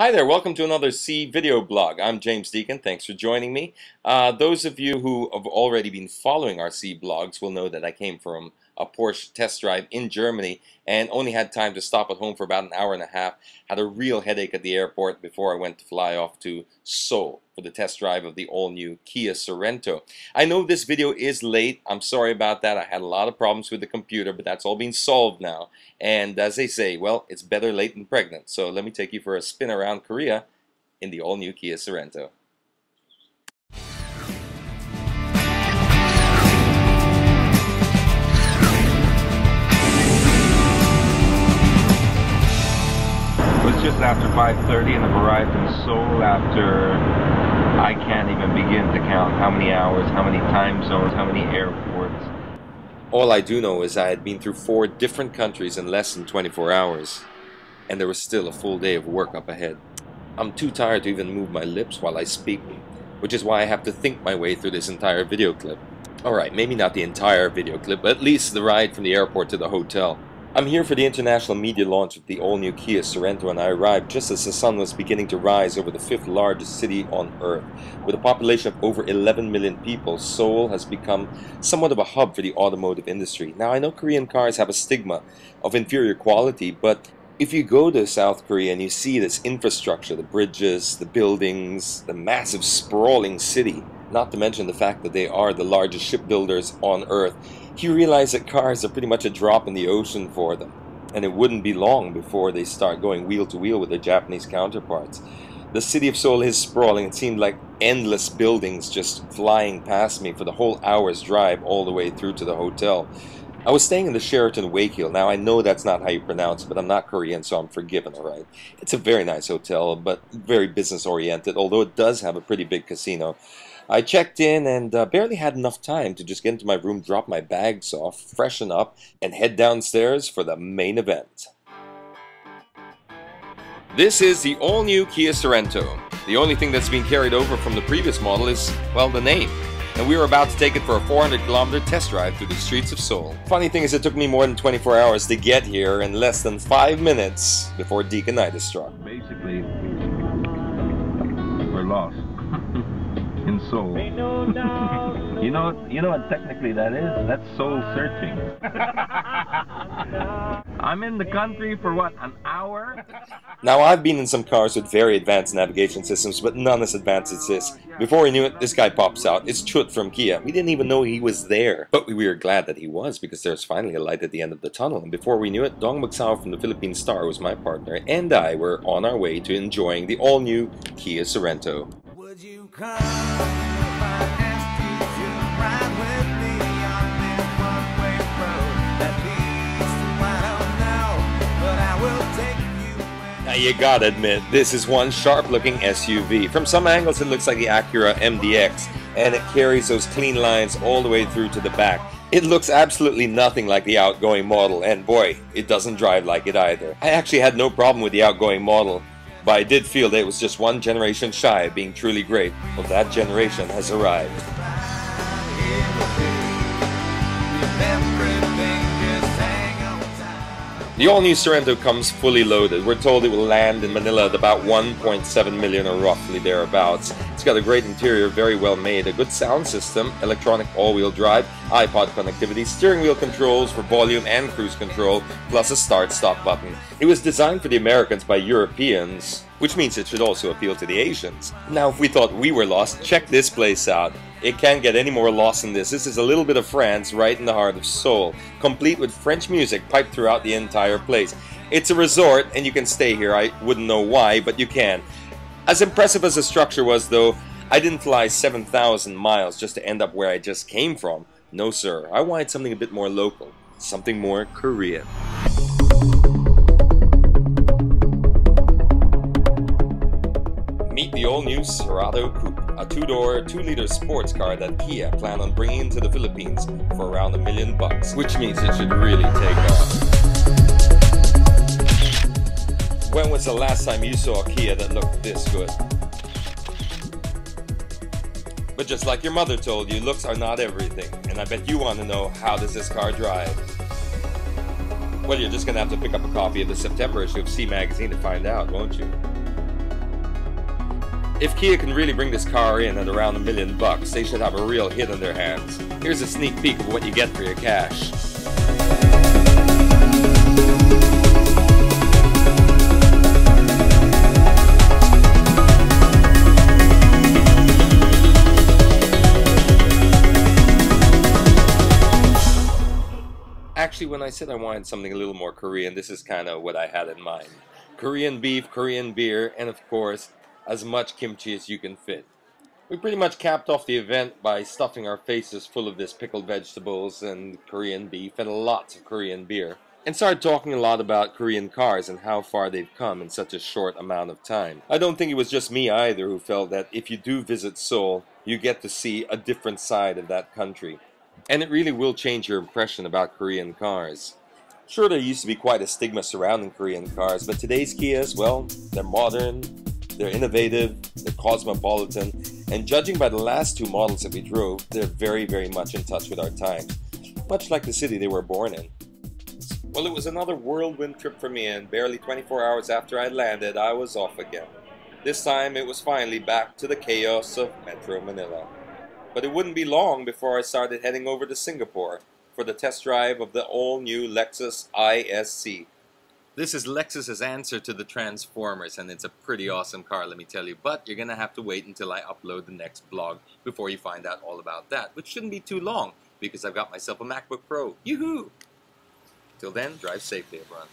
Hi there, welcome to another C video blog. I'm James Deakin, thanks for joining me. Those of you who have already been following our C blogs will know that I came from a Porsche test drive in Germany and only had time to stop at home for about an hour and a half. Had a real headache at the airport before I went to fly off to Seoul for the test drive of the all-new Kia Sorento. I know this video is late. I'm sorry about that. I had a lot of problems with the computer, but that's all been solved now. And as they say, well, it's better late than pregnant. So let me take you for a spin around Korea in the all-new Kia Sorento. It's just after 5:30 and I've arrived in Seoul after I can't even begin to count how many hours, how many time zones, how many airports. All I do know is I had been through 4 different countries in less than 24 hours, and there was still a full day of work up ahead. I'm too tired to even move my lips while I speak, which is why I have to think my way through this entire video clip. Alright, maybe not the entire video clip, but at least the ride from the airport to the hotel. I'm here for the international media launch of the all-new Kia Sorento, and I arrived just as the sun was beginning to rise over the 5th largest city on Earth. With a population of over 11 million people, Seoul has become somewhat of a hub for the automotive industry. Now, I know Korean cars have a stigma of inferior quality, but if you go to South Korea and you see this infrastructure, the bridges, the buildings, the massive sprawling city, not to mention the fact that they are the largest shipbuilders on Earth, you realize that cars are pretty much a drop in the ocean for them. And it wouldn't be long before they start going wheel to wheel with their Japanese counterparts. The city of Seoul is sprawling. It seemed like endless buildings just flying past me for the whole hour's drive all the way through to the hotel. I was staying in the Sheraton Wake. Now, I know that's not how you pronounce it, but I'm not Korean, so I'm forgiven, alright? It's a very nice hotel, but very business-oriented, although it does have a pretty big casino. I checked in and barely had enough time to just get into my room, drop my bags off, freshen up, and head downstairs for the main event. This is the all-new Kia Sorento. The only thing that's been carried over from the previous model is, well, the name. And we were about to take it for a 400-kilometer test drive through the streets of Seoul. Funny thing is, it took me more than 24 hours to get here and less than 5 minutes before Deakinitis struck. Basically, we're lost in Seoul. You know what technically that is? That's soul searching. I'm in the country for what, an hour? Now, I've been in some cars with very advanced navigation systems, but none as advanced as this. Before we knew it, this guy pops out. It's Chut from Kia. We didn't even know he was there. But we were glad that he was, because there's finally a light at the end of the tunnel. And before we knew it, Dong Magsao from the Philippine Star, was my partner, and I were on our way to enjoying the all-new Kia Sorento. Would you come if I asked you to ride with me on this one-way road? At least I don't know, but I will take you when... Now you gotta admit, this is one sharp-looking SUV. From some angles it looks like the Acura MDX, and it carries those clean lines all the way through to the back. It looks absolutely nothing like the outgoing model, and boy, it doesn't drive like it either. I actually had no problem with the outgoing model, but I did feel that it was just one generation shy of being truly great. Well, that generation has arrived. The all-new Sorento comes fully loaded. We're told it will land in Manila at about 1.7 million or roughly thereabouts. It's got a great interior, very well made, a good sound system, electronic all-wheel drive, iPod connectivity, steering wheel controls for volume and cruise control, plus a start-stop button. It was designed for the Americans by Europeans, which means it should also appeal to the Asians. Now, if we thought we were lost, check this place out. It can't get any more lost than this. This is a little bit of France right in the heart of Seoul, complete with French music piped throughout the entire place. It's a resort, and you can stay here. I wouldn't know why, but you can. As impressive as the structure was, though, I didn't fly 7,000 miles just to end up where I just came from. No, sir. I wanted something a bit more local, something more Korean. Meet the all-new Sorento Coupe, a 2-door, 2-liter sports car that Kia plan on bringing into the Philippines for around $1 million, which means it should really take off. When was the last time you saw a Kia that looked this good? But just like your mother told you, looks are not everything, and I bet you want to know, how does this car drive? Well, you're just going to have to pick up a copy of the September issue of C Magazine to find out, won't you? If Kia can really bring this car in at around $1 million, they should have a real hit on their hands. Here's a sneak peek of what you get for your cash. Actually, when I said I wanted something a little more Korean, this is kind of what I had in mind. Korean beef, Korean beer, and of course, as much kimchi as you can fit. We pretty much capped off the event by stuffing our faces full of this pickled vegetables and Korean beef and lots of Korean beer. And started talking a lot about Korean cars and how far they've come in such a short amount of time. I don't think it was just me either who felt that if you do visit Seoul, you get to see a different side of that country. And it really will change your impression about Korean cars. Sure, there used to be quite a stigma surrounding Korean cars, but today's Kias, well, they're modern, they're innovative, they're cosmopolitan, and judging by the last two models that we drove, they're very, very much in touch with our times, much like the city they were born in. Well, it was another whirlwind trip for me, and barely 24 hours after I landed, I was off again. This time, it was finally back to the chaos of Metro Manila. But it wouldn't be long before I started heading over to Singapore for the test drive of the all-new Lexus ISC. This is Lexus's answer to the Transformers, and it's a pretty awesome car, let me tell you. But you're going to have to wait until I upload the next vlog before you find out all about that, which shouldn't be too long because I've got myself a MacBook Pro. Yoo-hoo! Till then, drive safely, everyone.